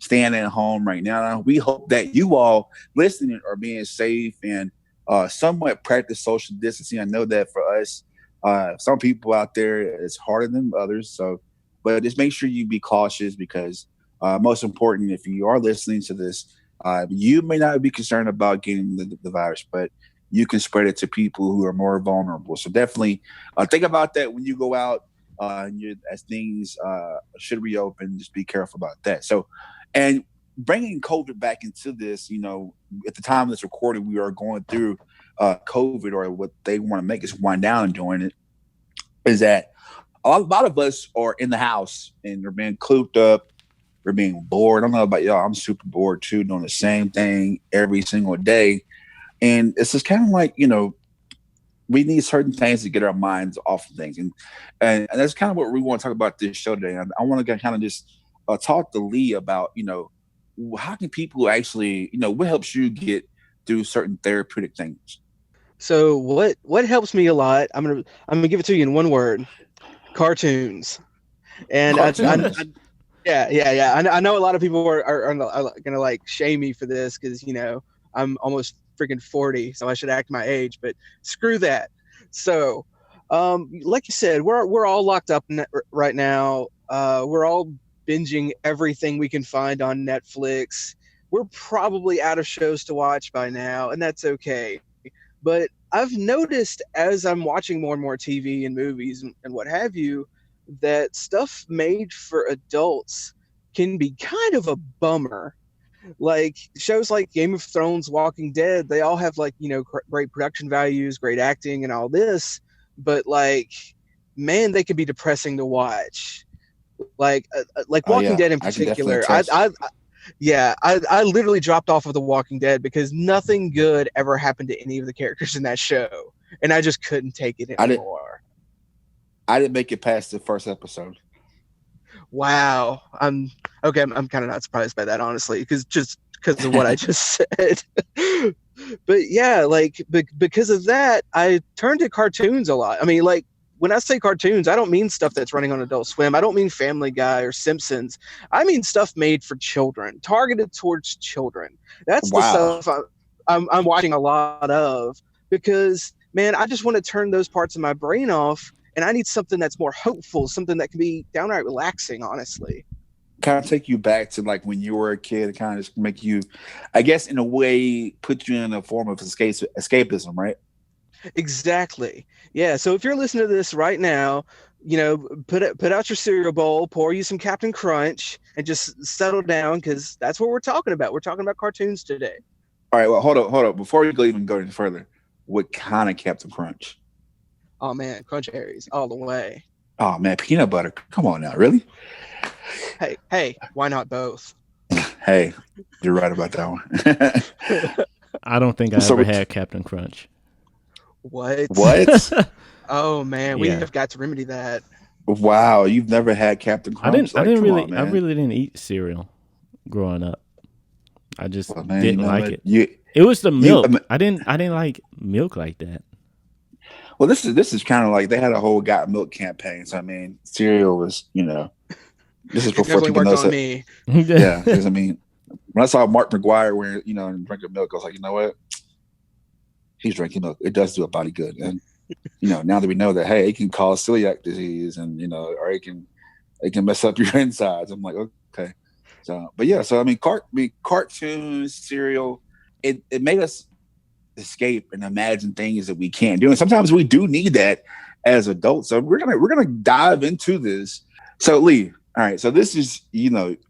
staying at home right now. We hope that you all listening are being safe and somewhat practice social distancing. I know that for us, some people out there it's harder than others. So, but just make sure you be cautious because most important, if you are listening to this, you may not be concerned about getting the virus, but you can spread it to people who are more vulnerable. So definitely think about that when you go out. As things should reopen, just be careful about that. So, and bringing COVID back into this, at the time of this recording, we are going through COVID, or what they want to make us wind down and doing it, is that a lot of us are in the house and they're being cooped up. We're being bored. I don't know about y'all. I'm super bored too, doing the same thing every single day. And it's just kind of like, we need certain things to get our minds off of things. And that's kind of what we want to talk about this show today. I want to kind of just talk to Lee about, how can people actually, what helps you get through certain therapeutic things? So what helps me a lot, I'm gonna give it to you in one word: cartoons. And Cartoons. yeah. I know a lot of people are gonna like shame me for this because I'm almost freaking 40, so I should act my age. But screw that. So, like you said, we're all locked up right now. We're all binging everything we can find on Netflix. We're probably out of shows to watch by now, and that's okay. But I've noticed as I'm watching more and more TV and movies and what have you, that stuff made for adults can be kind of a bummer. Like shows like Game of Thrones, Walking Dead, they all have like, great production values, great acting and all this, but like, man, they can be depressing to watch. Like Oh Walking yeah, Dead in I can definitely particular. attest. I literally dropped off of The Walking Dead because nothing good ever happened to any of the characters in that show, and I just couldn't take it I didn't. anymore. I didn't make it past the first episode. Wow, I'm kind of not surprised by that, honestly, just because of what I just said. But yeah, like because of that, I turned to cartoons a lot. I mean, like when I say cartoons, I don't mean stuff that's running on Adult Swim. I don't mean Family Guy or Simpsons. I mean stuff made for children, targeted towards children. That's the Wow. stuff I'm watching a lot of because, man, I just want to turn those parts of my brain off, and I need something that's more hopeful, something that can be downright relaxing, honestly. Kind of take you back to like when you were a kid, kind of just make you, I guess, in a way, put you in a form of escapism, right? Exactly. Yeah. So if you're listening to this right now, put out your cereal bowl, pour you some Captain Crunch, and just settle down because that's what we're talking about. We're talking about cartoons today. All right. Well, hold up. Before you even go any further, what kind of Captain Crunch? Oh man, Crunch Berries all the way. Oh man, peanut butter. Come on now, really? Hey, why not both? Hey, you're right about that one. I don't think I So ever what? had Captain Crunch. What? What? Oh man, we Yeah. have got to remedy that. Wow, you've never had Captain I Crunch? didn't. I Like, didn't come on, really. I man. really didn't eat cereal growing up. I just Well, man, you didn't know like what? it. You It was the you. milk. I didn't. I didn't like milk like that. Well, this is kind of like they had a whole "Got Milk" campaign. So I mean, cereal was, this is It before definitely people worked know. on So me. yeah, because I mean, when I saw Mark McGuire wearing, and drinking milk, I was like, you know what? He's drinking milk. It does do a body good, and now that we know that, hey, it can cause celiac disease, and or it can mess up your insides. I'm like, okay. So, but yeah, so I mean, cartoons, cereal, it made us escape and imagine things that we can't do, and sometimes we do need that as adults. So we're gonna dive into this. So Lee, all right. So this is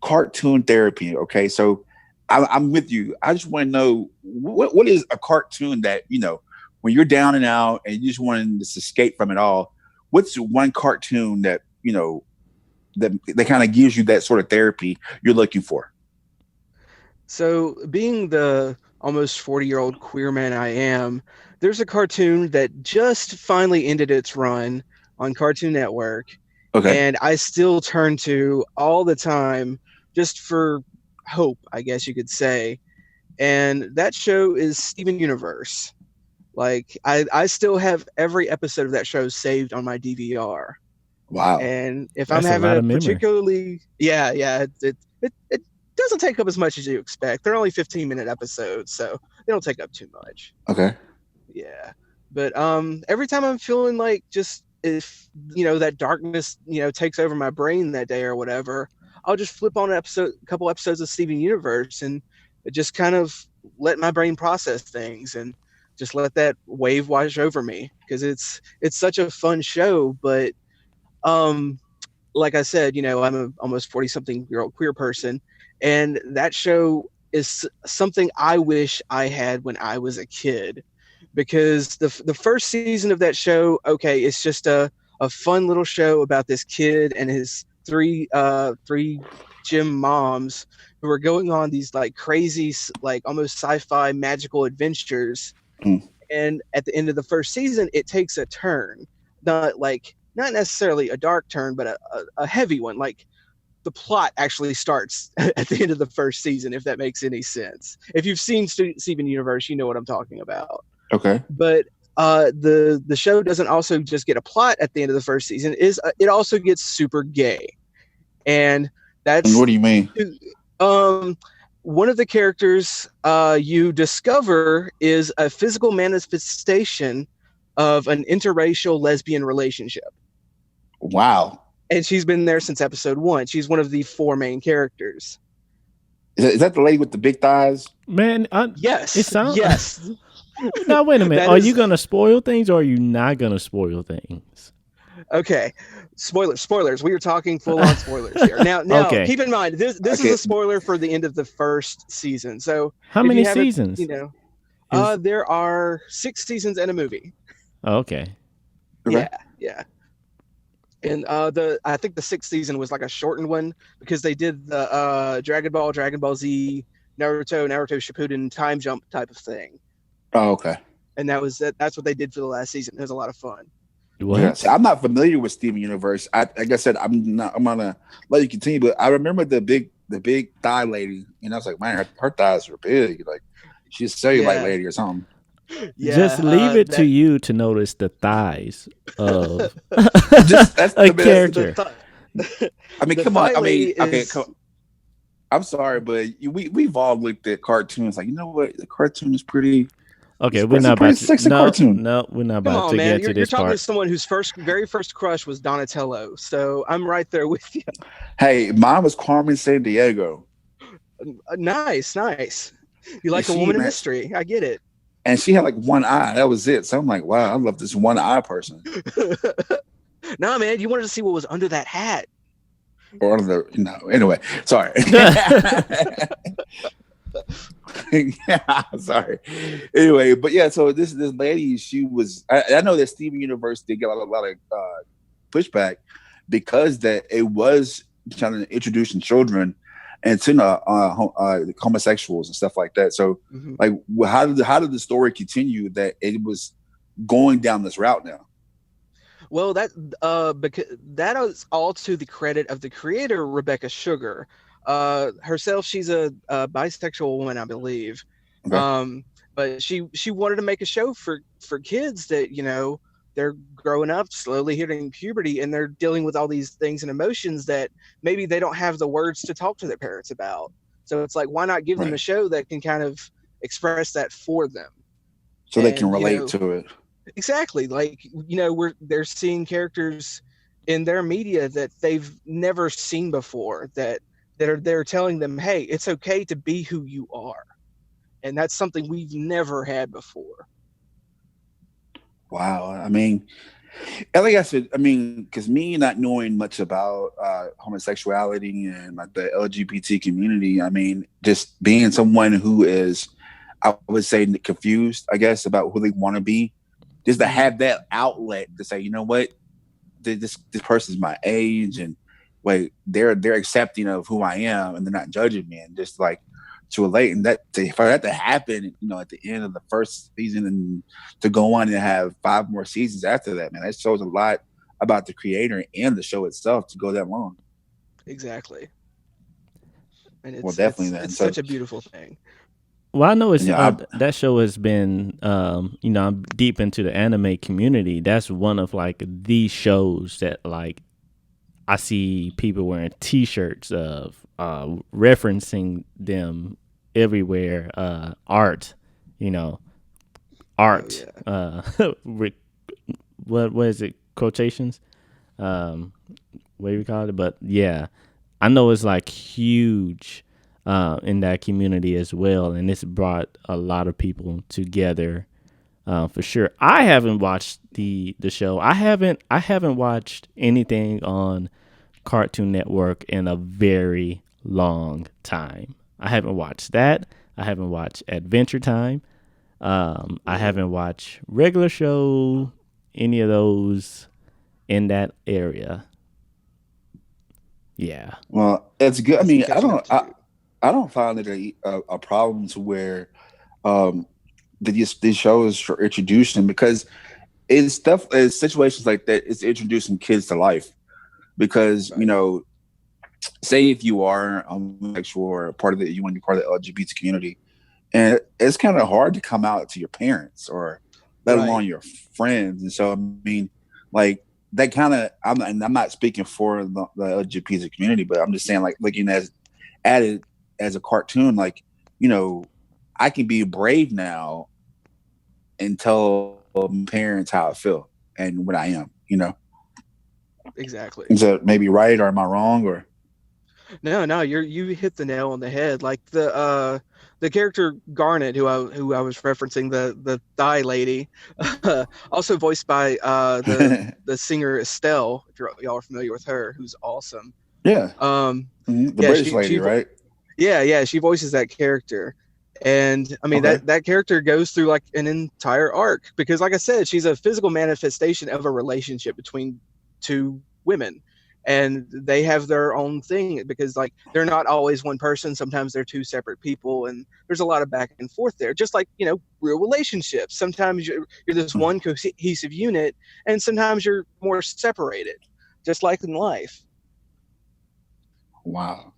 cartoon therapy. Okay, so I'm with you. I just want to know what is a cartoon that when you're down and out and you just want to just escape from it all. What's one cartoon that that kind of gives you that sort of therapy you're looking for? So, being the almost 40-year-old queer man I am, there's a cartoon that just finally ended its run on Cartoon Network, Okay. and I still turn to all the time just for hope, I guess you could say. And that show is Steven Universe. Like, I still have every episode of that show saved on my DVR. Wow. And if I'm That's a having lot a of memory. particularly, yeah, it doesn't take up as much as you expect. They're only 15-minute episodes, so they don't take up too much. Okay. Yeah. But every time I'm feeling like just if that darkness takes over my brain that day or whatever, I'll just flip on a couple episodes of Steven Universe and just kind of let my brain process things and just let that wave wash over me, because it's such a fun show. But like I said, I'm a almost 40-something-year-old queer person, and that show is something I wish I had when I was a kid, because the first season of that show, okay, it's just a fun little show about this kid and his three gym moms who are going on these like crazy, like almost sci-fi magical adventures. And at the end of the first season, it takes a turn, not necessarily a dark turn, but a heavy one. Like the plot actually starts at the end of the first season, if that makes any sense. If you've seen Steven Universe, you know what I'm talking about. Okay. But the show doesn't also just get a plot at the end of the first season. It also gets super gay, and that's. And what do you mean? One of the characters you discover is a physical manifestation of an interracial lesbian relationship. Wow. And she's been there since episode 1. She's one of the 4 main characters. Is that the lady with the big thighs? Man, yes. It sounds. Yes. Now wait a minute. Are you gonna spoil things, or are you not gonna spoil things? Okay. Spoilers. We are talking full-on spoilers here. Now, okay. Keep in mind, this is a spoiler for the end of the first season. So how many seasons? There are 6 seasons and a movie. Okay. Yeah. And I think the 6th season was like a shortened one, because they did the Dragon Ball Z, Naruto Shippuden time jump type of thing. Oh, okay. And that's what they did for the last season. It was a lot of fun. Yeah, so I'm not familiar with Steven Universe. Like I said, I'm gonna let you continue, but I remember the big thigh lady, and I was like, man, her thighs are big. Like she's a cellulite lady or something. Yeah, just leave it to you to notice the thighs of that's a character. I mean, come on. I mean, okay. I'm sorry, but we've all looked at cartoons. Like, you know what? The cartoon is pretty. Okay, we're not about to. Cartoon. No, we're not about to get to this part. You're talking to someone whose very first crush was Donatello, so I'm right there with you. Hey, mine was Carmen Sandiego. Nice. You like a woman in mystery? I get it. And she had like one eye. That was it. So I'm like, wow, I love this one eye person. Nah, man, you wanted to see what was under that hat. Or anyway, sorry. Yeah, sorry. Anyway, but yeah, so this lady, she was. I know that Steven Universe did get a lot of pushback, because that it was trying to introducing children and to homosexuals and stuff like that. So, like, how did the story continue that it was going down this route now? Well, because that is all to the credit of the creator, Rebecca Sugar. Herself, she's a bisexual woman, I believe. Okay. But she wanted to make a show for kids that, they're growing up, slowly hitting puberty, and they're dealing with all these things and emotions that maybe they don't have the words to talk to their parents about. So it's like, why not give them a show that can kind of express that for them, so they can relate to it. Exactly. Like, they're seeing characters in their media that they've never seen before, that are telling them, hey, it's okay to be who you are. And that's something we've never had before. Wow. I mean, and like I said, because me not knowing much about homosexuality and like the LGBT community, just being someone who is, I would say, confused, I guess, about who they want to be, just to have that outlet to say, you know what, this person's my age, and wait, they're accepting of who I am, and they're not judging me, and just like to relate, and for that to happen, at the end of the first season, and to go on and have 5 more seasons after that, man, that shows a lot about the creator and the show itself to go that long. Exactly. And it's such a beautiful thing. Well, I know that show has been, I'm deep into the anime community. That's one of like the shows that like I see people wearing T-shirts of referencing them everywhere. Art, you know, art. Oh, yeah. With, what is it? Quotations. What do you call it? But yeah, I know it's like huge in that community as well, and it's brought a lot of people together for sure. I haven't watched the show. I haven't watched anything on Cartoon Network in a very long time. I haven't watched that. I haven't watched Adventure Time. I haven't watched regular show, any of those in that area. Yeah. Well, it's good. I That's mean, catching up to. I don't find it a problem to where these shows are introducing, because it's situations like that. It's introducing kids to life, because Right. say if you are homosexual or part of you want to be part of the LGBT community, and it's kind of hard to come out to your parents or let alone Right. your friends. And so, I mean, like that kind of, I'm not speaking for the LGBT community, but I'm just saying, like, looking at it as a cartoon, like, I can be brave now and tell my parents how I feel and what I am. Exactly. Is that maybe right, or am I wrong? Or No, you hit the nail on the head. Like the character Garnet, who I was referencing, the thigh lady, also voiced by the singer Estelle, if y'all are familiar with her, who's awesome. yeah, the Yeah, British lady, right? yeah, she voices that character. And I mean Okay. that character goes through like an entire arc, because like I said, she's a physical manifestation of a relationship between two women, and they have their own thing, because like they're not always one person, sometimes they're two separate people, and there's a lot of back and forth there, just like real relationships. Sometimes you're this one cohesive unit, and sometimes you're more separated, just like in life. Wow.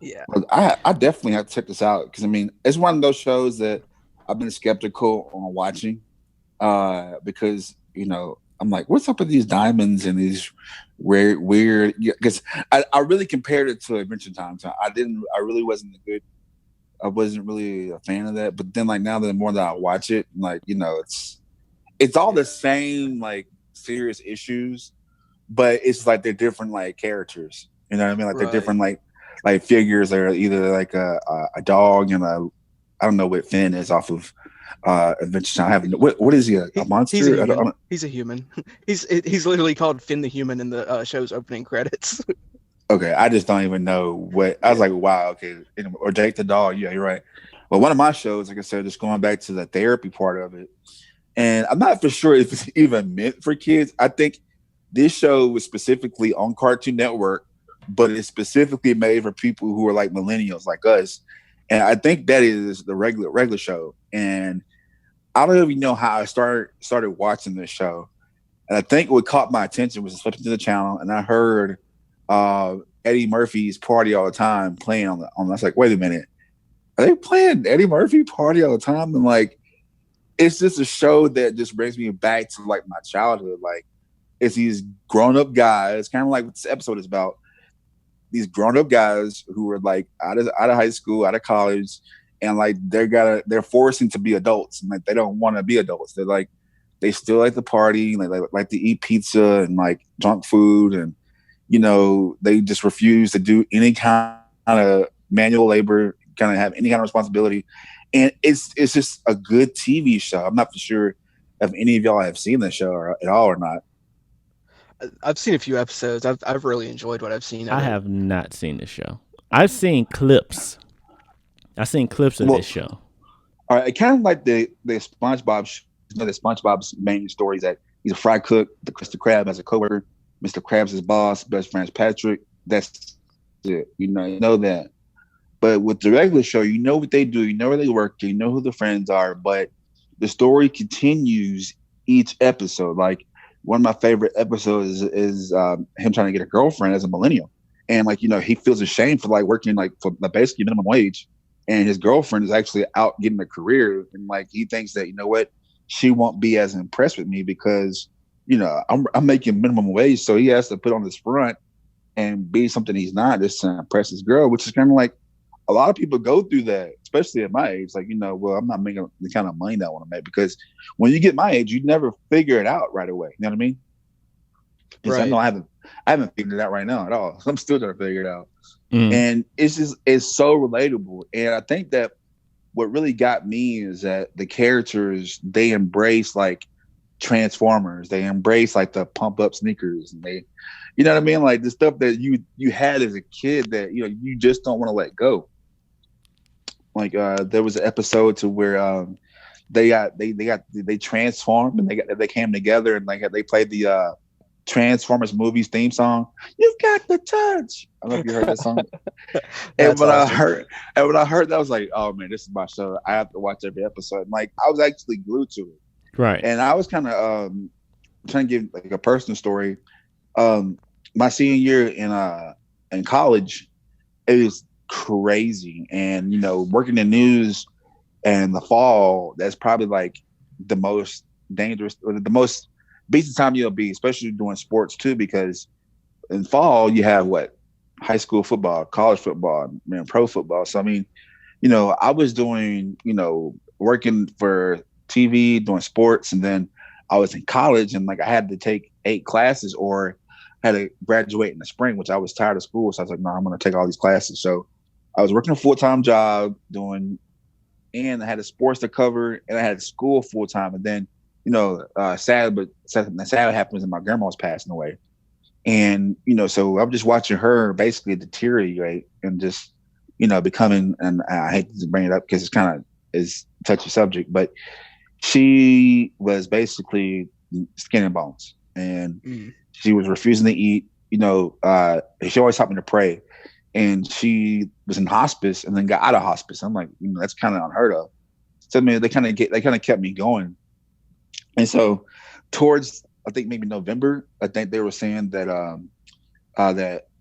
Yeah. Well, I definitely have to check this out, because I mean, it's one of those shows that I've been skeptical on watching, because I'm like, what's up with these diamonds and these weird? Because I really compared it to Adventure Time. So I really wasn't I wasn't really a fan of that. But then, like, now the more that I watch it, like, it's all the same, like, serious issues, but it's like they're different, like, characters. You know what I mean? Like, they're Right. different, like figures. They're either like a dog and I don't know what Finn is off of Adventure Time. I have what is he, a He's a monster? human. He's a human. He's literally called Finn the Human in the show's opening credits. Okay, I just don't even know what. I was Yeah. like, wow, okay, or Jake the dog. Yeah, you're right. But one of my shows, like I said, just going back to the therapy part of it, and I'm not for sure if it's even meant for kids. I think this show was specifically on Cartoon Network, but it's specifically made for people who are like millennials, like us. And I think that is the regular show. And I don't even know how I started watching this show. And I think what caught my attention was flipping to the channel, and I heard Eddie Murphy's Party All the Time playing on. I was like, wait a minute, are they playing Eddie Murphy Party All the Time? And like, it's just a show that just brings me back to like my childhood. Like, it's these grown up guys, kind of like what this episode is about. These grown up guys who are like out of high school, out of college, and like they're forcing to be adults, and like they don't want to be adults. They're like, they still like to party, like to eat pizza and like junk food, and they just refuse to do any kind of manual labor, kind of have any kind of responsibility. And it's just a good TV show. I'm not for sure if any of y'all have seen the show at all or not. I've seen a few episodes. I've really enjoyed what I've seen of I it. have not seen the show. I've seen clips. I've seen clips of Well, this show. all right, kind of like the SpongeBob. The SpongeBob's main story is that he's a fry cook. The Mr. Krabs has a coworker. Mr. Krabs is boss. Best friend's Patrick. That's it. You know that. But with the regular show, you know what they do. You know where they work. You know who the friends are. But the story continues each episode. Like, one of my favorite episodes is him trying to get a girlfriend as a millennial, and like he feels ashamed for like working like for basically minimum wage, and his girlfriend is actually out getting a career, and like he thinks that what, she won't be as impressed with me because I'm making minimum wage, so he has to put on this front and be something he's not, just to impress his girl, which is kind of like a lot of people go through that, especially at my age. Like, well, I'm not making the kind of money that I want to make, because when you get my age, you never figure it out right away. You know what I mean? Right. I know I haven't figured it out right now at all. I'm still trying to figure it out. And it's so relatable. And I think that what really got me is that the characters, they embrace like Transformers, they embrace like the pump up sneakers, and they, you know what I mean, like the stuff that you had as a kid that you just don't want to let go. Like there was an episode to where they transformed, and they came together, and like they played the Transformers movies theme song. You've got the touch. I don't know if you heard that song. And when I heard that, I was like, oh man, this is my show. I have to watch every episode. And like I was actually glued to it. Right. And I was kind of trying to give like a personal story. My senior year in college, it was crazy. And working in news in the fall, that's probably like the most dangerous, or the most beats the time you'll be, especially doing sports too, because in fall you have high school football, college football, pro football. So I mean, I was doing, working for TV, doing sports, and then I was in college, and like I had to take 8 classes or had to graduate in the spring, which I was tired of school. So I was like, no, I'm going to take all these classes. So I was working a full-time job and I had the sports to cover, and I had school full-time. And then sad happens, and my grandma was passing away, and so I'm just watching her basically deteriorate and just becoming, and I hate to bring it up because it's kind of is a touchy subject, but she was basically skin and bones, and she was refusing to eat. She always taught me to pray, and she was in hospice and then got out of hospice. I'm like, that's kind of unheard of. So I mean, they kind of kept me going. And so towards, I think maybe November, I think they were saying that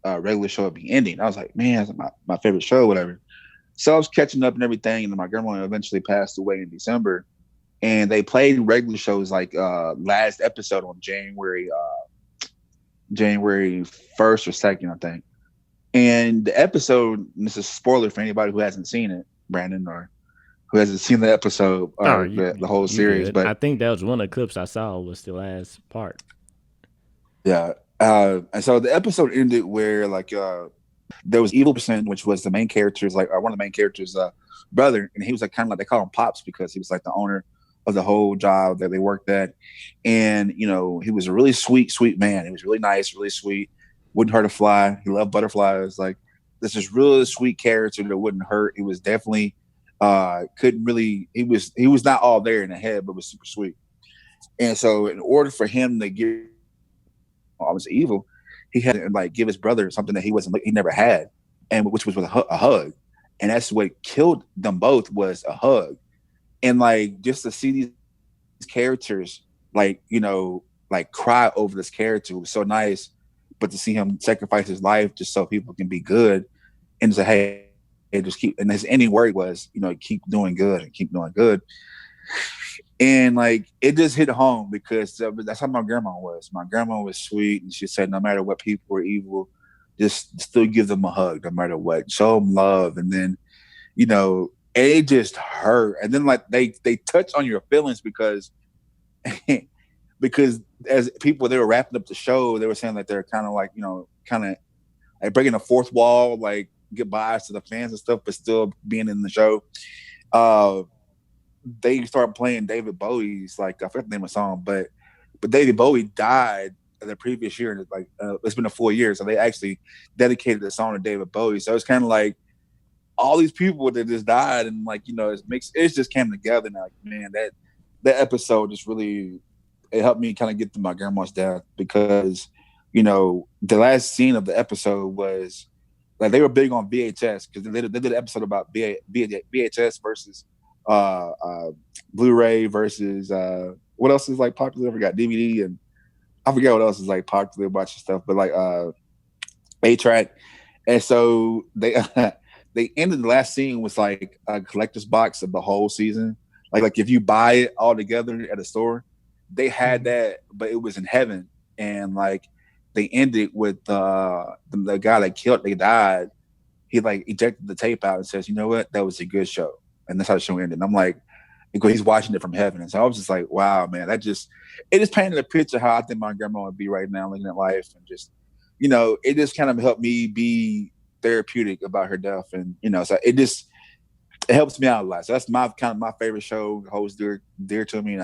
regular show would be ending. I was like, man, that's my favorite show, whatever. So I was catching up and everything, and then my grandma eventually passed away in December. And they played regular shows like last episode on January 1st or 2nd, I think. And the episode, and this is a spoiler for anybody who hasn't seen it, Brandon, or who hasn't seen the episode or the whole series. But I think that was one of the clips I saw was the last part. Yeah. And so the episode ended where like there was Evil Person, which was the main character's one of the main characters' brother, and he was like kind of like, they call him Pops because he was like the owner of the whole job that they worked at. And he was a really sweet man. He was really nice, really sweet, wouldn't hurt a fly. He loved butterflies. Like, this is really sweet character that wouldn't hurt. It was definitely couldn't really, he was not all there in the head, but was super sweet. And so in order for him to get almost evil, he had to like give his brother something that he never had, and which was a hug. And that's what killed them both, was a hug. And like, just to see these characters like cry over this character was so nice. But to see him sacrifice his life just so people can be good, and say, hey, just keep, and his ending word was, keep doing good and keep doing good. And like, it just hit home because that's how my grandma was. My grandma was sweet, and she said, no matter what, people were evil, just still give them a hug, no matter what, show them love. And then, it just hurt. And then like they touch on your feelings because as people, they were wrapping up the show, they were saying that they're kind of like, like breaking a fourth wall, like goodbyes to the fans and stuff, but still being in the show. They started playing David Bowie's, like, I forget the name of the song, but David Bowie died the previous year, and it's been a full year, so they actually dedicated the song to David Bowie. So it's kind of like all these people that just died, and like, it just came together. Now, like, man, that episode just really, it helped me kind of get to my grandma's death, because the last scene of the episode was like, they were big on VHS, because they did an episode about VHS versus Blu-ray versus what else is like popular? I forgot, DVD, and I forget what else is like popular, a bunch of stuff, but like 8-track. And so they they ended, the last scene was like a collector's box of the whole season. Like if you buy it all together at a store, they had that, but it was in heaven. And like they ended with the guy that killed, they died. He like ejected the tape out and says, "You know what? That was a good show," and that's how the show ended. And I'm like, because he's watching it from heaven, and so I was just like, "Wow, man, that just it just painted a picture of how I think my grandma would be right now, looking at life, and just it just kind of helped me be therapeutic about her death, and so it helps me out a lot. So that's my kind of my favorite show, holds dear to me, and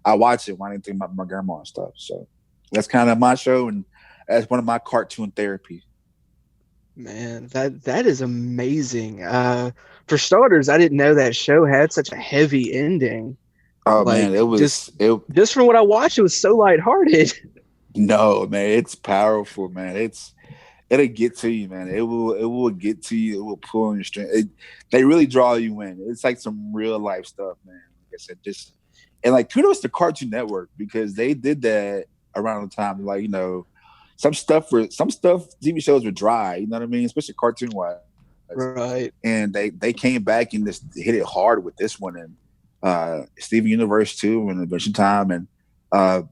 I watch it when I think about my grandma and stuff. So that's kind of my show, and that's one of my cartoon therapy. Man, that is amazing. For starters, I didn't know that show had such a heavy ending. Oh Like, man, it was just from what I watched, it was so lighthearted. no man, it's powerful, man. It'll get to you, man. It will get to you. It will pull on your string. They really draw you in. It's like some real life stuff, man. Like I said, and like kudos to Cartoon Network because they did that around the time, like some stuff TV shows were dry. You know what I mean, especially cartoon wise. Right. And they came back and just hit it hard with this one, and Steven Universe too, and Adventure Time, and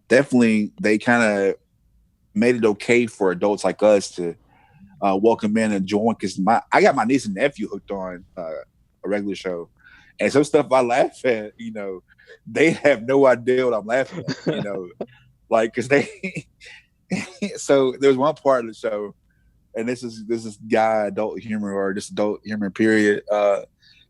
definitely they kind of made it okay for adults like us to welcome in and join, because I got my niece and nephew hooked on a regular show, and some stuff I laugh at, they have no idea what I'm laughing at, like because they. So there's one part of the show, and this is guy adult humor or just adult humor period.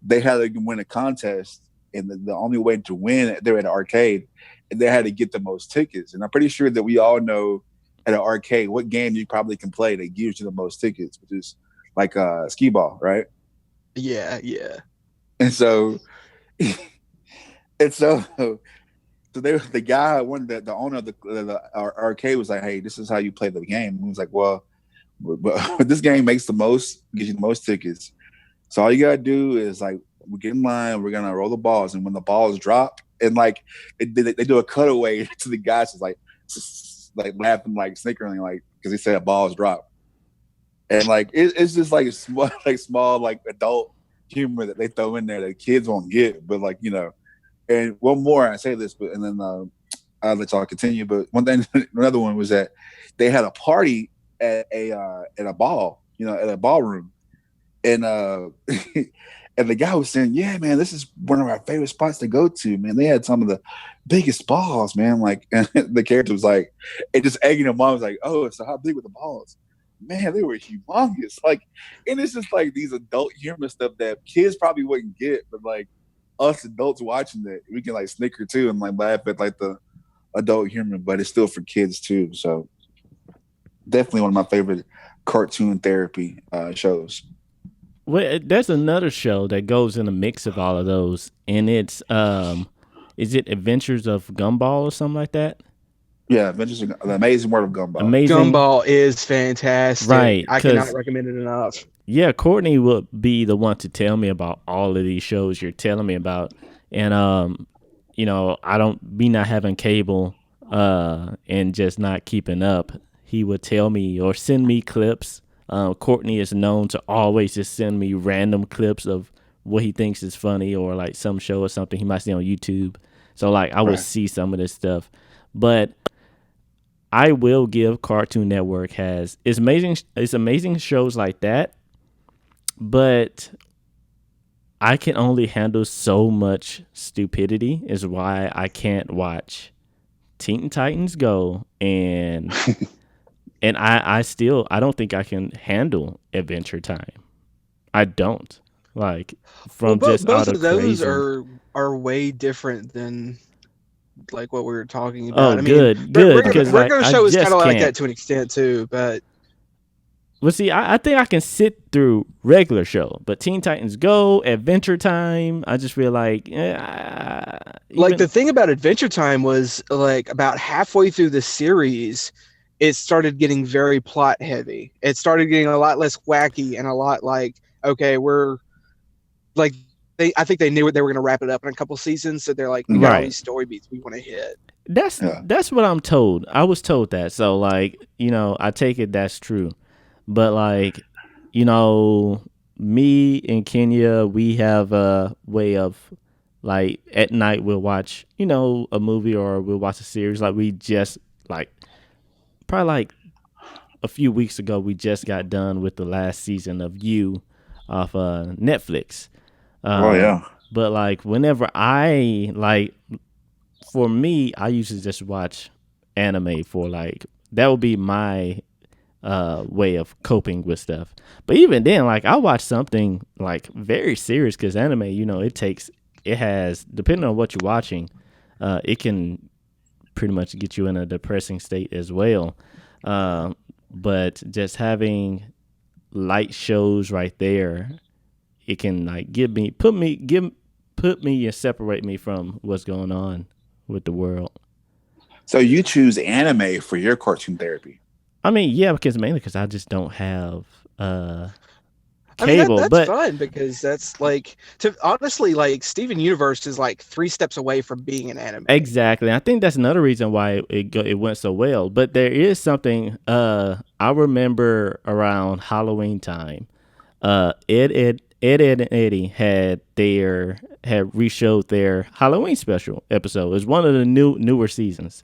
They had to win a contest, and the only way to win, they're at an arcade, and they had to get the most tickets. And I'm pretty sure that we all know at an arcade what game you probably can play that gives you the most tickets, which is like skee ball, right? Yeah. And so, so the guy, the owner of the arcade was like, "Hey, this is how you play the game." And he was like, "Well, but this game gives you the most tickets. So all you gotta do is like, we get in line, we're gonna roll the balls, and when the balls drop, and like they do a cutaway to the guys, is like laughing, like snickering, like because he said balls drop, and like it's just like small like adult humor that they throw in there that kids won't get, but like And one more, I say this, but and then I'll let y'all continue. But another one was that they had a party at a ball, at a ballroom, and and the guy was saying, "Yeah, man, this is one of our favorite spots to go to, man. They had some of the biggest balls, man." Like, and the character was like, it just egging him on, was like, "Oh, so how big were the balls?" Man, they were humongous. Like, and it's just like these adult humor stuff that kids probably wouldn't get, but like us adults watching it, we can like snicker too and like laugh at like the adult humor, but it's still for kids too. So definitely one of my favorite cartoon therapy shows. Well, there's another show that goes in a mix of all of those, and it's is it Adventures of Gumball or something like that? Yeah, Adventures of The Amazing World of Gumball. Amazing. Gumball is fantastic. Right, I cannot recommend it enough. Yeah, Courtney will be the one to tell me about all of these shows you're telling me about, and I don't be not having cable, and just not keeping up. He would tell me or send me clips. Courtney is known to always just send me random clips of what he thinks is funny or like some show or something he might see on YouTube. So like I would see some of this stuff, but I will give Cartoon Network it's amazing shows like that, but I can only handle so much stupidity is why I can't watch Teen Titans Go and and I don't think I can handle Adventure Time. I don't. Like from just both out of those crazy. are way different than like what we were talking Oh, about. I mean, good, because like regular I show is kind just of like can't. that to an extent too, but Well, see, I think I can sit through regular show, but Teen Titans Go, Adventure Time, I just feel like, like the thing about Adventure Time was like about halfway through the series, it started getting very plot heavy. It started getting a lot less wacky and a lot like, okay, we're like, I think they knew they were going to wrap it up in a couple seasons, so they're like, we got all these story beats we want to hit. That's what I'm told. I was told that, so like, I take it that's true. But like, me and Kenya, we have a way of like at night we'll watch, a movie or we'll watch a series. Like we just like probably like a few weeks ago we just got done with the last season of You off Netflix. Oh yeah. But like whenever I like, for me, I usually just watch anime for like that would be my way of coping with stuff. But even then, like I watch something like very serious because anime, it has, depending on what you're watching, it can pretty much get you in a depressing state as well. But just having light shows right there, it can like put me and separate me from what's going on with the world. So you choose anime for your cartoon therapy? I mean, yeah, because I just don't have I mean, cable. that's But fun because that's like, to honestly, like Steven Universe is like 3 steps away from being an anime. exactly, I think that's another reason why it went so well. But there is something I remember around Halloween time. Ed and Eddie had reshowed their Halloween special episode. It was one of the newer seasons,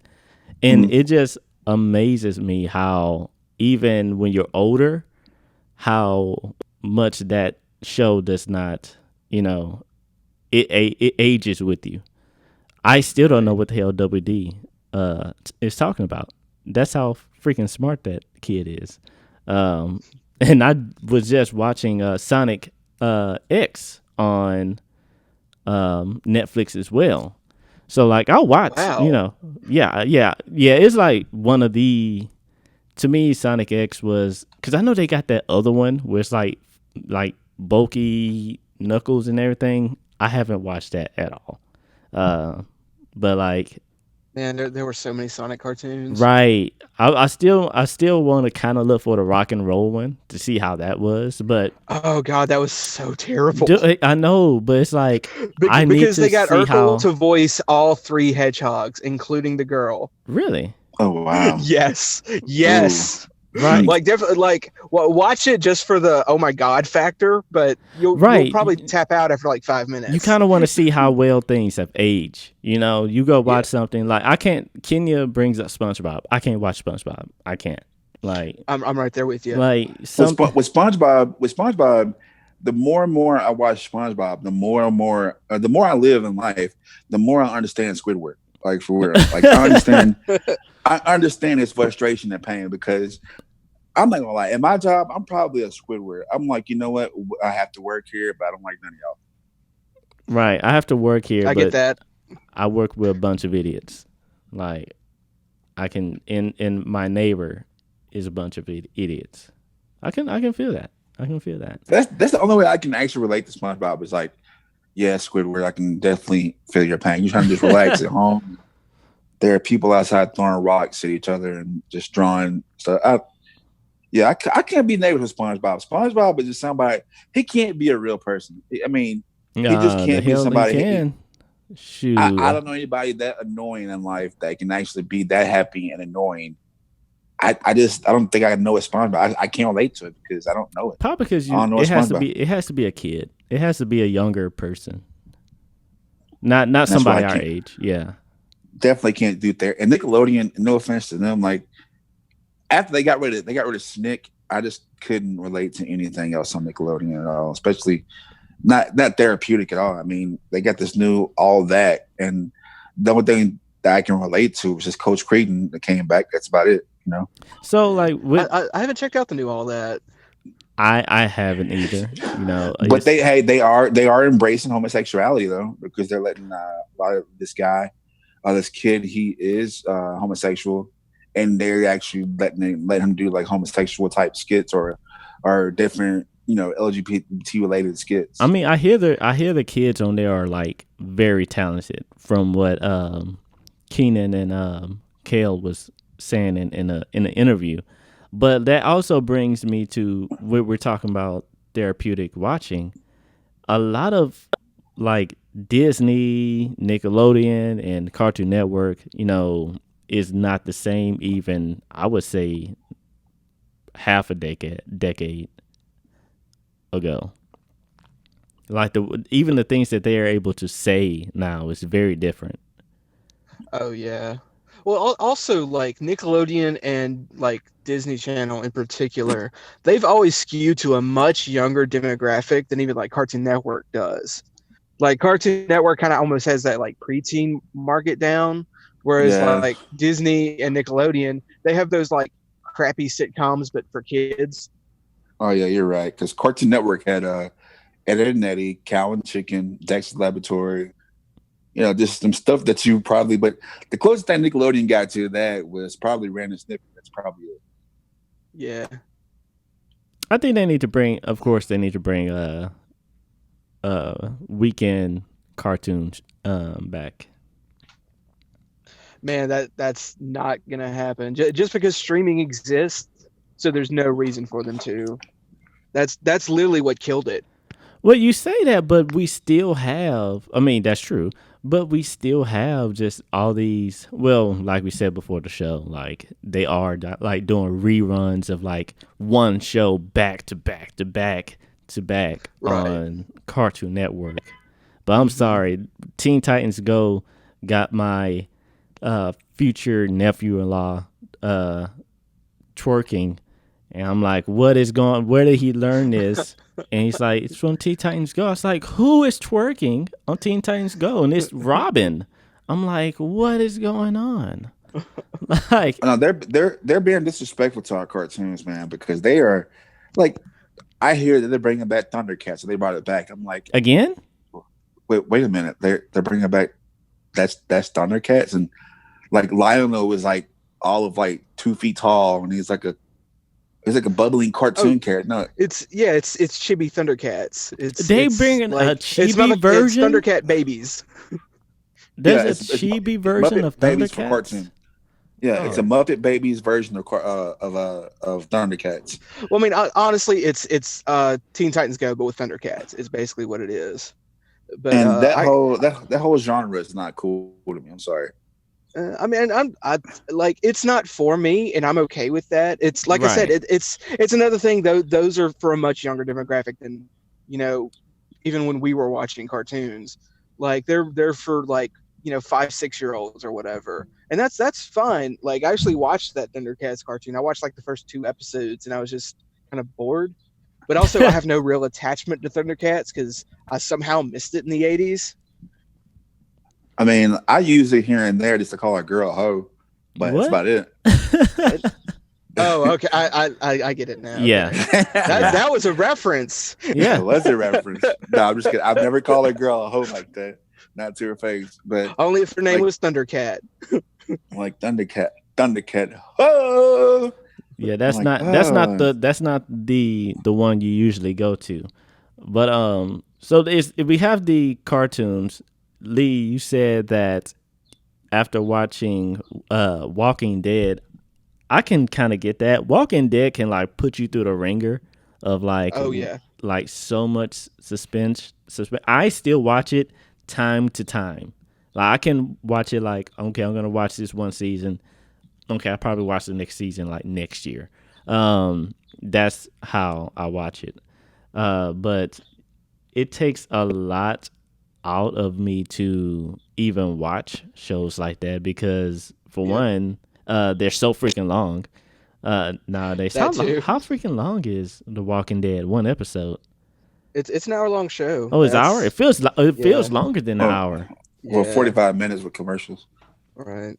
and it just amazes me how even when you're older, how much that show does not, it ages with you. I still don't know what the hell WD is talking about. That's how freaking smart that kid is. And I was just watching Sonic X on Netflix as well. So like I'll watch, Wow. yeah. It's like one of the, to me, Sonic X was, because I know they got that other one where it's like bulky Knuckles and everything. I haven't watched that at all. But like, Man, there were so many Sonic cartoons. right, I still want to kind of look for the rock and roll one to see how that was. But Oh God, that was so terrible. I know, but it's like I need Because to they got see Urkel how. to voice all 3 hedgehogs, including the girl. Really? Oh wow. Yes, Ooh. yes. Right. Like definitely, like watch it just for the oh my God factor, but you'll Right. probably tap out after like 5 minutes. You kind of want to see how well things have aged. You go watch something like, I can't. Kenya brings up SpongeBob. I can't watch SpongeBob. I can't. Like, I'm right there with you. like With, something. SpongeBob, the more and more I watch SpongeBob, the more and more, the more I live in life, the more I understand Squidward. Like for real, like I understand his frustration and pain because I'm not gonna lie. In my job, I'm probably a Squidward. I'm like, you know what? I have to work here, but I don't like none of y'all. Right. I have to work here, I get but that. I work with a bunch of idiots. Like, I can, in my neighbor is a bunch of idiots. I can feel that. I can feel that. That's the only way I can actually relate to SpongeBob is like, yeah, Squidward, I can definitely feel your pain. You're trying to just relax at home. There are people outside throwing rocks at each other and just drawing stuff. I can't be neighbors with SpongeBob. SpongeBob is just somebody. He can't be a real person. I mean, he just The can't be hell he somebody. can. I Shoot. don't know anybody that annoying in life that can actually be that happy and annoying. I don't think I know what SpongeBob. I can't relate to it because I don't know it. Probably because I don't know it what has to SpongeBob. be a kid. It has to be a younger person. Not That's why somebody I our can't. age. Yeah. Definitely can't do there. And Nickelodeon, no offense to them, like after they got rid of Snick, I just couldn't relate to anything else on Nickelodeon at all, especially not therapeutic at all. I mean, they got this new all that, and the only thing that I can relate to was just Coach Creighton that came back. That's about it. So like with I haven't checked out the new all that. I haven't either. But they are embracing homosexuality though, because they're letting a lot of this guy, this kid, he is homosexual, and they're actually let him do like homosexual type skits or different LGBT related skits. I mean, I hear the kids on there are like very talented from what Keenan and Kale was saying in an interview. But that also brings me to what we're talking about, therapeutic watching. A lot of like Disney, Nickelodeon, and Cartoon Network, is not the same. Even I would say half a decade ago. Like even the things that they are able to say now is very different. Oh yeah. Well, also like Nickelodeon and like Disney Channel in particular, they've always skewed to a much younger demographic than even like Cartoon Network does. Like Cartoon Network kind of almost has that like preteen market down, whereas Yeah. like Disney and Nickelodeon, they have those like crappy sitcoms but for kids. Oh yeah, you're right. Because Cartoon Network had Ed, Edd and Eddy, Cow and Chicken, Dexter's Laboratory. Just some stuff that you probably. But the closest thing Nickelodeon got to that was probably Random Snippet. That's probably it. Yeah. I think they need to bring. Of course, they need to bring weekend cartoons back. Man, that's not gonna happen. Just because streaming exists, so there's no reason for them to. That's literally what killed it. Well, you say that, but we still have. I mean, that's true, but we still have just all these. Well, like we said before the show, like they are like doing reruns of like one show back to back to back to back on Cartoon Network. But I'm sorry, Teen Titans Go got my future nephew-in-law twerking, and I'm like, where did he learn this? And he's like, it's from Teen Titans Go. I was like, who is twerking on Teen Titans Go? And it's Robin. I'm like, what is going on? Like, no, they're being disrespectful to our cartoons, man, because they are like, I hear that they're bringing back Thundercats, so they brought it back. I'm like, again? Wait a minute, they're bringing back that's Thundercats, and like Lionel was like all of like 2 feet tall, and he's like a bubbling cartoon character. No, it's Chibi Thundercats. They bringing like, a chibi version. It's Thundercat babies. There's a chibi version of Thundercats. For cartoon. Yeah, it's a Muppet Babies version of Thundercats. Well, I mean, honestly, it's Teen Titans Go, but with Thundercats is basically what it is. But and that whole genre is not cool to me. I'm sorry. I mean, I like it's not for me, and I'm okay with that. It's like I said, it's another thing though. Those are for a much younger demographic than even when we were watching cartoons. Like they're for like 5-6-year-olds or whatever, and that's fine. Like I actually watched that Thundercats cartoon. I watched like the first 2 episodes, and I was just kind of bored. But also, I have no real attachment to Thundercats because I somehow missed it in the 80s. I mean, I use it here and there just to call a girl a hoe, but that's about it. Oh, okay. I get it now. Yeah. That was a reference. Yeah. It was a reference. No, I'm just kidding. I've never called a girl a hoe like that. Not to her face, but only if her name was Thundercat. Like Thundercat. Oh. Yeah, that's not the one you usually go to. But so if we have the cartoons, Lee, you said that after watching Walking Dead, I can kind of get that. Walking Dead can like put you through the ringer of like, like so much suspense. I still watch it time to time. Like I can watch it like, okay, I'm gonna watch this one season. Okay, I'll probably watch the next season like next year. That's how I watch it. But it takes a lot out of me to even watch shows like that because for one, they're so freaking long nowadays. How freaking long is The Walking Dead? One episode? It's an hour-long show. Oh, it's an hour? It feels longer than an hour. Well, 45 minutes with commercials. Right.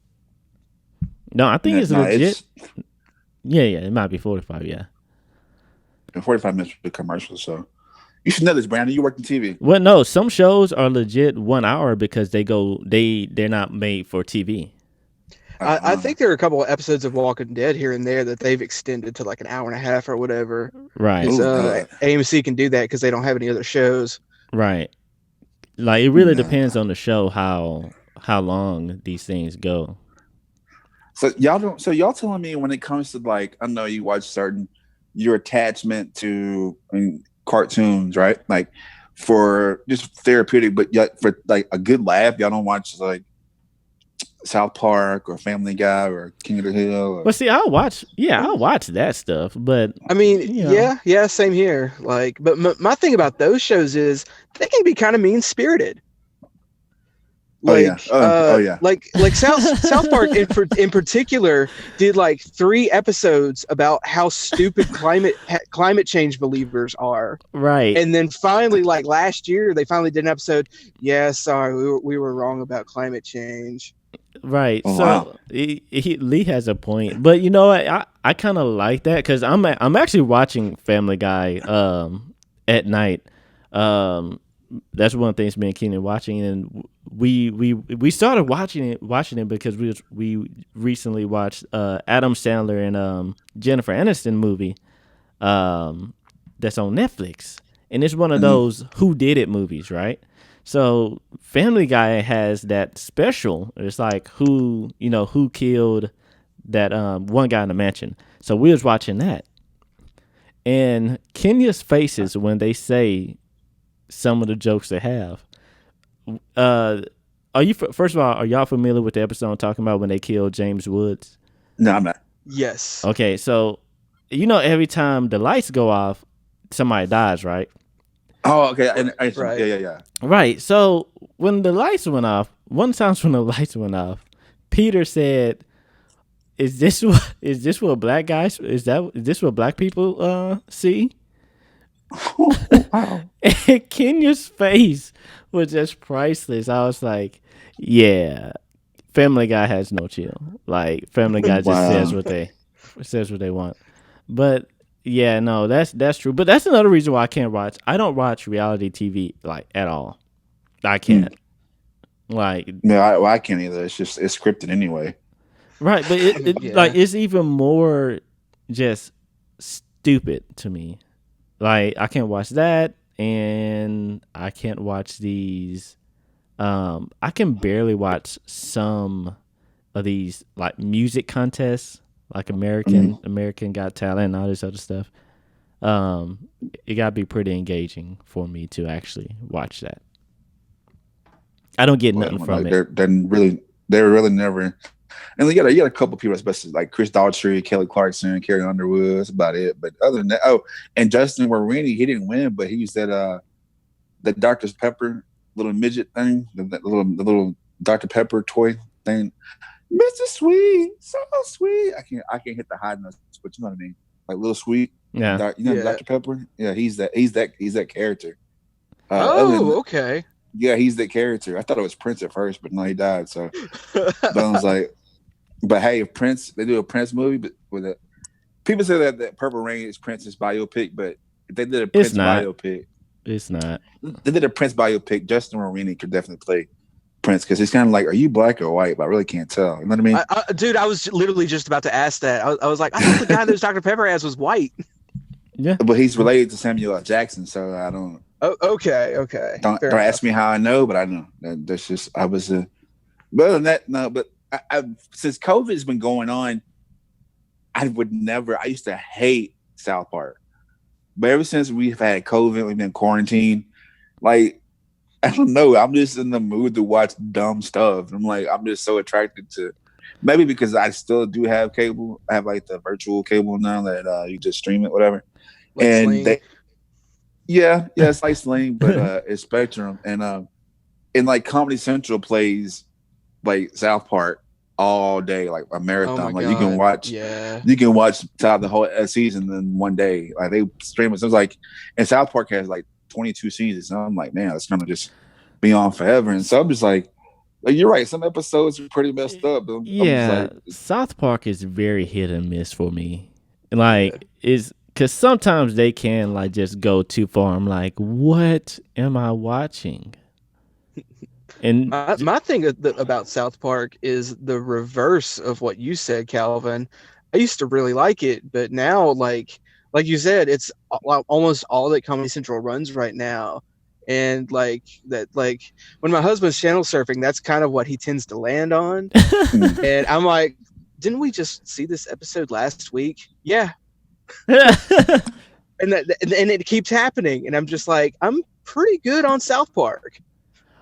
No, I think it's legit. Yeah, it might be 45, yeah. And 45 minutes with commercials, so you should know this, Brandon. You work in TV. Well, no, some shows are legit 1 hour because they're not made for TV. I think there are a couple of episodes of Walking Dead here and there that they've extended to like an hour and a half or whatever. Right. AMC can do that because they don't have any other shows. Right. Like it really depends on the show how long these things go. So y'all telling me when it comes to like, I know you watch your attachment to cartoons, right? Like for just therapeutic, but for like a good laugh, y'all don't watch like South Park or Family Guy or King of the Hill. Well, see, I'll watch that stuff, but I mean, yeah, same here. Like, but my thing about those shows is they can be kind of mean spirited. Like yeah. like South Park in particular did like 3 episodes about how stupid climate change believers are. Right. And then finally, like last year, they finally did an episode. Yeah, sorry, we were wrong about climate change. Right. Oh, So wow. Lee has a point, but you know what? I kind of like that because I'm actually watching Family Guy at night. That's one of the things me and Keenan watching, and we started watching it because we recently watched Adam Sandler and Jennifer Aniston movie that's on Netflix, and it's one of those who did it movies, right? So Family Guy has that special. It's like who killed that one guy in the mansion. So we was watching that, and Kenya's faces when they say some of the jokes they have. Are you first of all, are y'all familiar with the episode I'm talking about when they killed James Woods? No, I'm not. Yes. Okay, so every time the lights go off, somebody dies, right? Oh, okay. Right. Yeah. Right. So when the lights went off, one time when the lights went off, Peter said, "Is this what black guys is this what black people see?" Wow. And Kenya's face was just priceless. I was like, "Yeah, Family Guy has no chill. Like Family Guy just says what they want." But yeah, no, that's true. But that's another reason why I don't watch reality TV like at all. I can't. Like No, I can't either. It's scripted anyway. right, but Yeah. like it's even more just stupid to me. Like I can't watch that, and I can't watch these. I can barely watch some of these like music contests, like American Got Talent and all this other stuff. It gotta be pretty engaging for me to actually watch that. I don't get nothing from it. They're really never. And you got a couple people, especially like Chris Daughtry, Kelly Clarkson, Carrie Underwood. That's about it. But other than that, and Justin Marini, he didn't win, but he used that Dr. Pepper little midget thing, the little Dr. Pepper toy thing. Mr. Sweet, so sweet. I can't hit the high notes, but you know what I mean. Like Little Sweet. Yeah. Dr. Pepper. Yeah, he's that character. Okay. Yeah, he's that character. I thought it was Prince at first, but no, he died. So, but I was like, but hey, if Prince, they do a Prince movie, but with it, people say that Purple Rain is Prince's biopic, but if they did a Prince biopic, it's not. They did a Prince biopic. Justin Marini could definitely play Prince because he's kind of like, are you black or white? But I really can't tell. You know what I mean? Dude, I was literally just about to ask that. I was like, I thought the guy that was Dr. Pepper as was white. Yeah, but he's related to Samuel L. Jackson, so I don't. Oh, okay. Don't ask me how I know, but I know. That's just I was a. But other than that, no. But I since COVID has been going on, I would never. I used to hate South Park, but ever since we've had COVID, we've been quarantined. Like I don't know. I'm just in the mood to watch dumb stuff. I'm just so attracted to. Maybe because I still do have cable. I have like the virtual cable now that you just stream it, whatever. Like and Sling. it's like Sling, but it's Spectrum, and like Comedy Central plays like South Park all day, like a marathon. Like God. you can watch the whole season in one day. Like they stream it. So it's like, and South Park has like 22 seasons. And I'm like, man, it's gonna just be on forever. And so I'm just like you're right. Some episodes are pretty messed up. But yeah, South Park is very hit and miss for me. Like is. Because sometimes they can like just go too far. I'm like, what am I watching? And my thing about South Park is the reverse of what you said, Calvin. I used to really like it, but now, like you said, it's almost all that Comedy Central runs right now. And like when my husband's channel surfing, that's kind of what he tends to land on. And I'm like, didn't we just see this episode last week? Yeah. and it keeps happening, and I'm just like, I'm pretty good on South Park.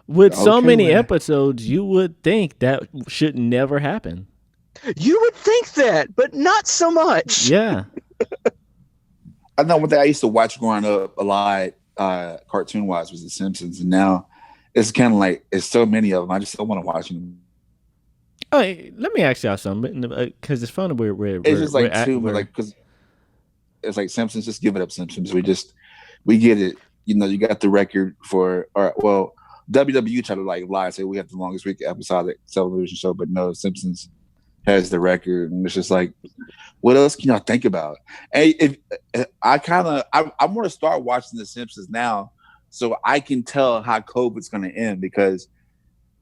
With so many episodes, you would think that should never happen. You would think that, but not so much. Yeah. I know one thing I used to watch growing up a lot, cartoon wise, was The Simpsons, and now it's kind of like it's so many of them. I just don't want to watch them. Oh, hey, let me ask y'all something because it's funny. It's just like at too like because it's like Simpsons. Just give it up, Simpsons. We get it. You know, you got the record for. Or well, WWE tried to like lie, say we have the longest week episodic television show, but no, Simpsons has the record, and it's just like, what else can y'all think about? And if I want to start watching The Simpsons now, so I can tell how COVID's going to end. Because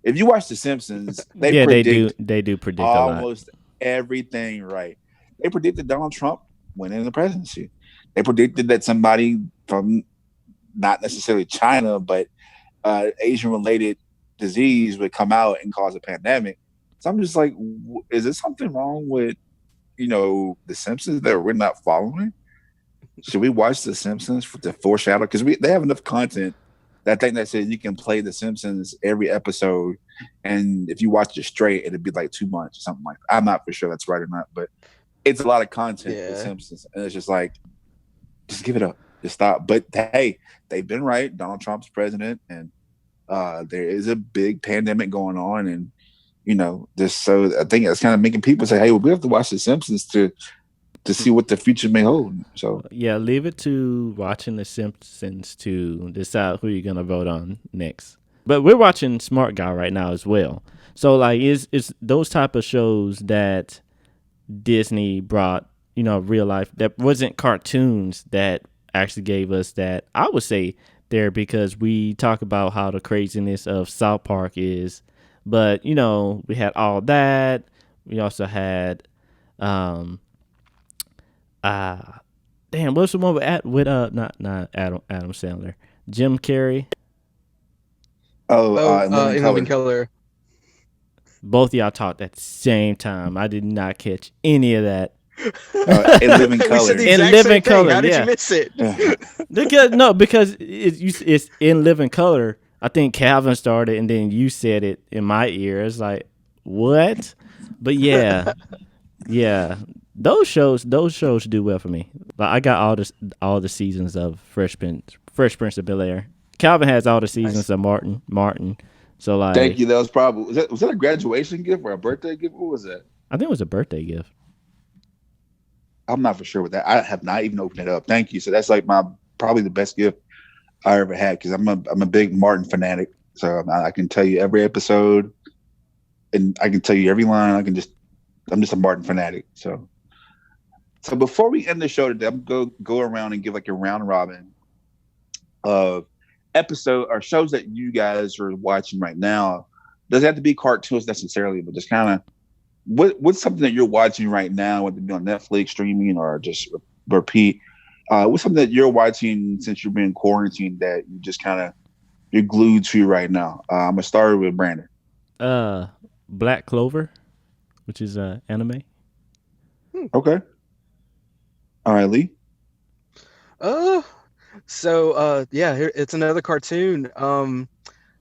if you watch The Simpsons, they do predict almost everything right. They predicted Donald Trump winning the presidency. They predicted that somebody from not necessarily China, but Asian-related disease would come out and cause a pandemic. So I'm just like, is there something wrong with, The Simpsons that we're not following? Should we watch The Simpsons to foreshadow? Because they have enough content. That thing that says you can play The Simpsons every episode, and if you watch it straight, it'd be like 2 months or something like that. I'm not for sure that's right or not, but it's a lot of content for The Simpsons, and it's just like, just give it up, just stop. But hey, they've been right. Donald Trump's president, and there is a big pandemic going on, and so I think it's kind of making people say, hey, well, we have to watch The Simpsons to see what the future may hold. So yeah, leave it to watching The Simpsons to decide who you're gonna vote on next. But we're watching Smart Guy right now as well. So like, it's those type of shows that Disney brought, real life, that wasn't cartoons, that actually gave us that, I would say, there, because we talk about how the craziness of South Park is. But, we had all that. We also had, what's the one with not Adam Sandler, Jim Carrey? In Living Color. Both of y'all talked at the same time. I did not catch any of that. In Living Color. In Living Color. How did you miss it? Because it's in Living Color. I think Calvin started, and then you said it in my ear. It's like, what? But yeah, those shows do well for me. Like, I got all the seasons of Fresh Prince of Bel-Air. Calvin has all the seasons of Martin. So like, thank you. That was probably was that a graduation gift or a birthday gift? What was that? I think it was a birthday gift. I'm not for sure with that. I have not even opened it up. Thank you. So that's like probably the best gift I ever had, because I'm a big Martin fanatic. So I can tell you every episode, and I can tell you every line. I'm just a Martin fanatic. So before we end the show today, I'm gonna go around and give like a round robin of episode or shows that you guys are watching right now. Doesn't have to be cartoons necessarily, but just kind of what's something that you're watching right now, whether it be on Netflix, streaming, or just repeat. What's something that you're watching since you've been quarantined that you just you're glued to right now? I'm gonna start with Brandon. Black Clover, which is anime. Okay. All right, Lee. Here it's another cartoon.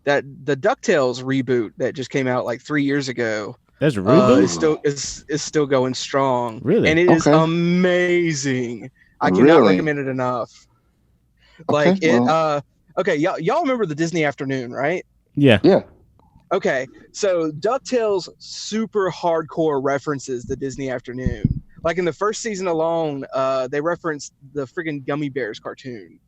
That the DuckTales reboot that just came out like 3 years ago. That's a reboot. Is still going strong. Really? And it is amazing. I cannot recommend it enough. Like y'all remember the Disney Afternoon, right? Yeah. Yeah. Okay, so DuckTales super hardcore references the Disney Afternoon. Like in the first season alone, they referenced the friggin' Gummy Bears cartoon.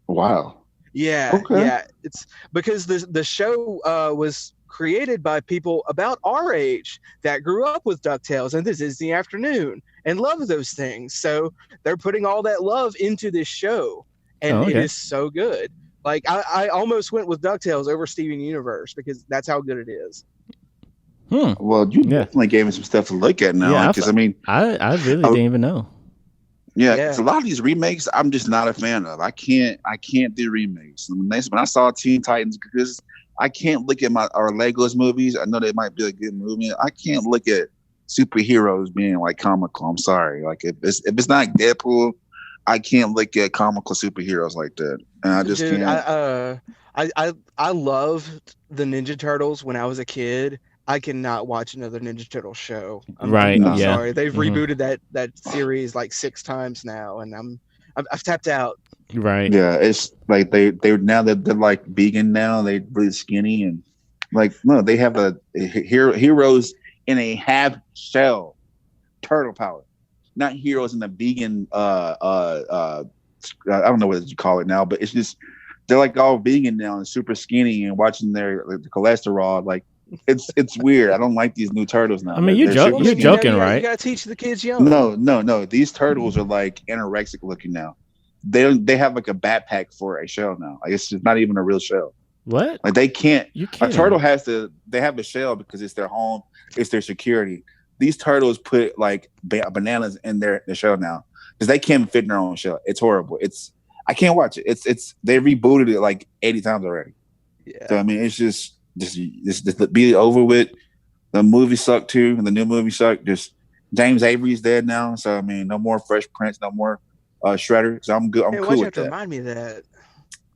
Wow. Yeah. Okay. Yeah. It's because the show was created by people about our age that grew up with DuckTales and the Disney Afternoon and love those things. So they're putting all that love into this show, and it is so good. Like I almost went with DuckTales over Steven Universe because that's how good it is. Well, you definitely gave me some stuff to look at now. Because I really didn't even know. Yeah, because a lot of these remakes, I'm just not a fan of. I can't do remakes. When I saw Teen Titans, because I can't look at our Legos movies. I know they might be a good movie. I can't look at superheroes being like comical. I'm sorry. Like if it's not Deadpool, I can't look at comical superheroes like that. And I just can't. I loved the Ninja Turtles when I was a kid. I cannot watch another Ninja Turtle show. I'm sorry. They've rebooted that series like 6 times now, and I've tapped out. Right. Yeah, it's like they're now that they're like vegan now. They really skinny and like no, they have a heroes in a half shell turtle power, not heroes in the vegan. I don't know what you call it now, but it's just they're like all vegan now and super skinny and watching their like, the cholesterol. Like it's weird. I don't like these new turtles now. I mean, you're joking, right? You gotta teach the kids young. No. These turtles are like anorexic looking now. They have like a backpack for a shell now. Like it's just not even a real shell. What? Like they can't. You A turtle has to. They have a shell because it's their home. It's their security. These turtles put like bananas in their shell now because they can't fit in their own shell. It's horrible. I can't watch it. It's they rebooted it like 80 times already. Yeah. So I mean, it's just be over with. The movie sucked too, and the new movie sucked. Just James Avery's dead now, so I mean, no more Fresh Prince, no more Shredder. So I'm good. I'm cool with that. Remind me of that.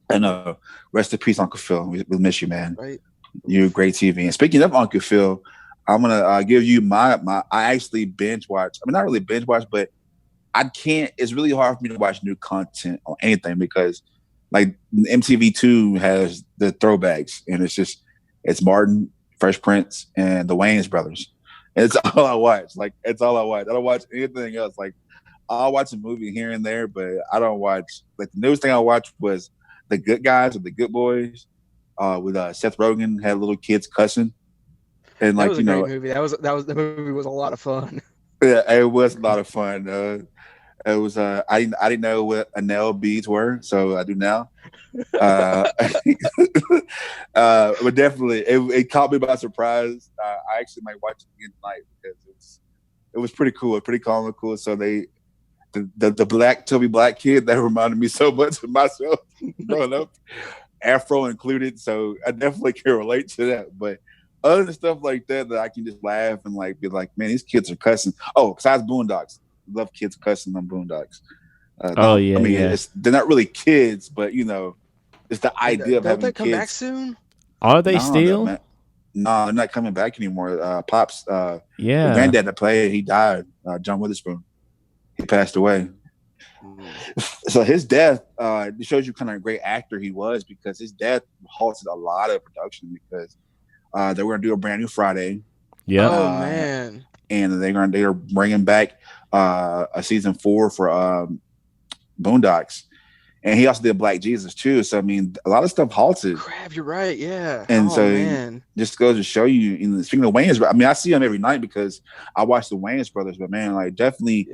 I know. Rest in peace, Uncle Phil. We miss you, man. Right. You're great TV. And speaking of Uncle Phil, I'm gonna give you my. I actually binge watch. I mean, not really binge watch, but I can't. It's really hard for me to watch new content on anything because, like, MTV2 has the throwbacks, and it's Martin, Fresh Prince, and the Wayans brothers. And it's all I watch. Like, it's all I watch. I don't watch anything else. Like, I'll watch a movie here and there, but I don't watch. Like, the newest thing I watched was The Good Guys or The Good Boys, with Seth Rogen had little kids cussing, and that like was a great movie. That was the movie was a lot of fun. Yeah, it was a lot of fun. It was I didn't know what anel beads were, so I do now. But definitely it caught me by surprise. I actually might watch it again tonight because it was pretty cool, pretty calm and cool. So the black Toby Black kid that reminded me so much of myself growing up, Afro included. So I definitely can relate to that. But other than stuff like that I can just laugh and like be like, man, these kids are cussing. Oh, besides Boondocks, love kids cussing on Boondocks. I mean, they're not really kids, but you know, it's the idea of having kids. Don't they come back soon? Are they still? No, they're not coming back anymore. Pops, granddad that played, he died. John Witherspoon, he passed away. So his death shows you kind of a great actor he was, because his death halted a lot of production because they were going to do a brand new Friday. Yeah. Oh man. And they're bringing back a season 4 for Boondocks, and he also did Black Jesus too. So I mean, a lot of stuff halted. Crap, you're right. Yeah. And just goes to show you. Speaking of Wayans, I mean, I see him every night because I watch the Wayans brothers. But man, like definitely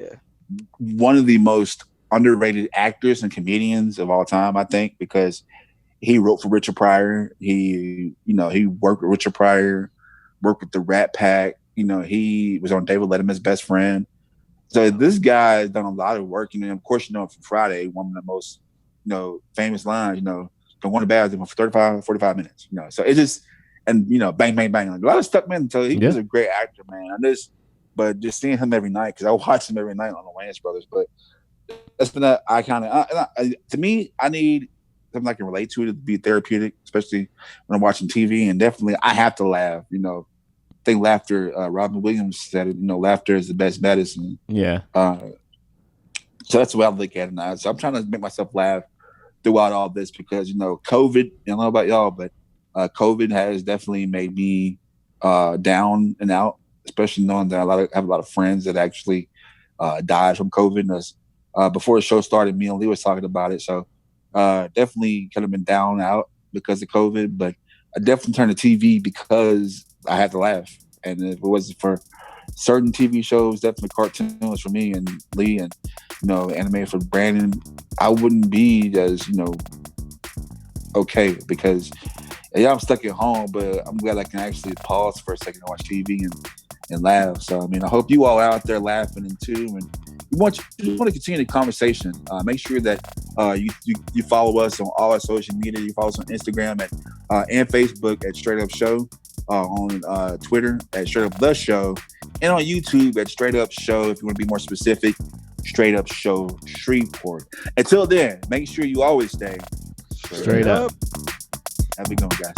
one of the most underrated actors and comedians of all time, I think, because he wrote for Richard Pryor. He worked with Richard Pryor, worked with the Rat Pack. You know, he was on David Letterman's Best Friend. So this guy has done a lot of work. And of course, from Friday, one of the most, famous lines, don't want to bathroom for 35, 45 minutes. So it's just, and, bang, bang, bang. Like, a lot of stuff, man. So he was a great actor, man. But just seeing him every night, because I watch him every night on the Wayans Brothers. But that's been to me, I need something I can relate to be therapeutic, especially when I'm watching TV. And definitely, I have to laugh, I think laughter, Robin Williams said it, laughter is the best medicine. Yeah. So that's the way I look at it now. So I'm trying to make myself laugh throughout all this because, COVID, I don't know about y'all, but COVID has definitely made me down and out, especially knowing that I have a lot of friends that actually died from COVID. And before the show started, me and Lee was talking about it. So definitely kind of been down and out because of COVID, but I definitely turned to TV because I had to laugh. And if it wasn't for certain TV shows, definitely cartoons for me and Lee, and anime for Brandon, I wouldn't be as okay, because I'm stuck at home, but I'm glad I can actually pause for a second and watch TV and laugh. So I mean, I hope you all out there laughing and too, and you want to continue the conversation. Make sure that you follow us on all our social media. You follow us on Instagram and Facebook at Straight Up Show, on Twitter at Straight Up The Show, and on YouTube at Straight Up Show. If you want to be more specific, Straight Up Show Shreveport. Until then, make sure you always stay straight up. Have a good one, guys.